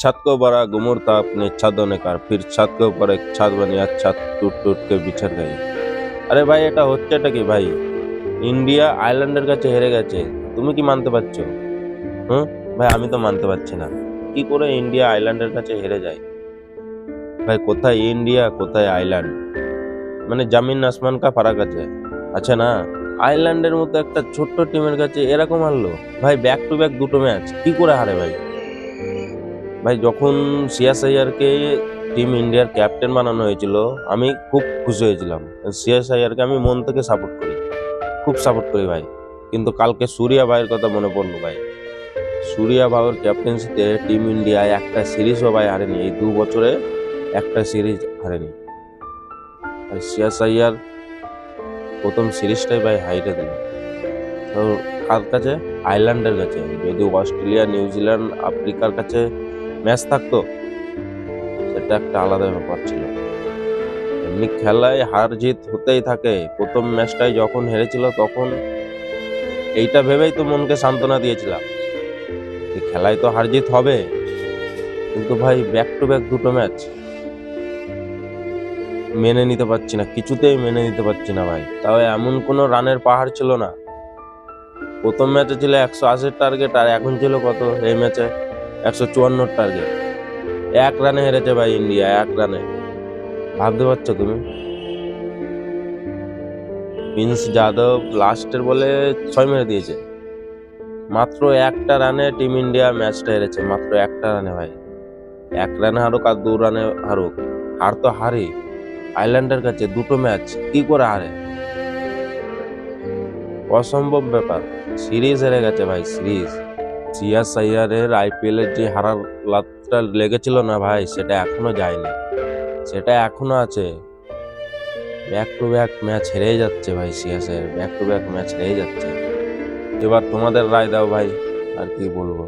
छत को बड़ा गुमर था अपने छत होने का, फिर छत के ऊपर एक छत बनी আর छत टूट टूट के बिछड़ गई। আরে ভাই এটা হচ্ছেটা কি ভাই? ইন্ডিয়া আয়ারল্যান্ডের কাছে হেরে গেছে, তুমি কি মানতে পারছো? হুম, ভাই আমি তো মানতে পারছি না। কি করে ইন্ডিয়া আয়ারল্যান্ডের কাছে হেরে যায়? ভাই কোথায় ইন্ডিয়া কোথায় আয়ারল্যান্ড, মানে জামিন আসমান কা ফারাক আছে। আচ্ছা না, আয়ারল্যান্ডের মতো একটা ছোট্ট টিমের কাছে এরকম হারলো। ভাই ব্যাক টু ব্যাক দুটো ম্যাচ কি করে হারে ভাই? ভাই যখন শ্রেয়াস আইয়ারকে টিম ইন্ডিয়ার ক্যাপ্টেন বানানো হয়েছিল, আমি খুব খুশি হয়েছিলাম। শ্রেয়াস আইয়ারকে আমি মন থেকে সাপোর্ট করি, খুব সাপোর্ট করি ভাই। কিন্তু কালকে সূর্যা ভাইয়ের কথা মনে পড়লো ভাই। সূর্যা ভাইয়ের ক্যাপ্টেন্সিতে টিম ইন্ডিয়ায় একটা সিরিজও ভাই হারেনি, এই 2 বছরে একটা সিরিজ হারেনি। আর শ্রেয়াস আইয়ার প্রথম সিরিজটাই ভাই হাইরে দিল। তো কার কাছে? আয়ারল্যান্ডের কাছে। যদি অস্ট্রেলিয়া, নিউজিল্যান্ড, আফ্রিকার কাছে ম্যাচ থাকতো, সেটা একটা আলাদা ব্যাপার ছিল। এমনি খেলায় হার জিত হতেই থাকে। প্রথম ম্যাচটায় যখন হেরেছিল তখন এইটা ভেবেই তো মনকে সান্ত্বনা দিয়েছিলাম যে খেলায় তো হার জিত হবে, কিন্তু ভাই ব্যাক টু ব্যাক দুটো ম্যাচ মেনে নিতে পারছি না, কিছুতেই মেনে নিতে পারছি না ভাই। তাও এমন কোনো রানের পাহাড় ছিল না। প্রথম ম্যাচে ছিল 180 টার্গেট, আর এখন ছিল কত এই ম্যাচে? 154 টার্গেট। 1 রানে হেরেছে ভাই ইন্ডিয়া, 1 রানে। ভাবতে পারছো তুমি? প্রিন্স যাদব লাস্টের বলে 6 মেরে দিয়েছে। মাত্র একটা রানে টিম ইন্ডিয়া ম্যাচটা হেরেছে, মাত্র একটা রানে ভাই। 1 রানে হারুক আর 2 রানে হারুক, হার তো হারে। আয়ারল্যান্ডের কাছে দুটো ম্যাচ কি করে হারে? অসম্ভব ব্যাপার। সিরিজ হেরে গেছে ভাই, সিরিজ। শ্রেয়াস আইয়ারের আইপিএল এর যে হারার লাতটা লেগেছিল না ভাই, সেটা এখনো যায়নি, সেটা এখনো আছে। ব্যাক টু ব্যাক ম্যাচ হেরেই যাচ্ছে ভাই, Shreyas Iyer back to back match হেরেই যাচ্ছে। এবার তোমাদের রায় দাও ভাই, আর কি বলবো।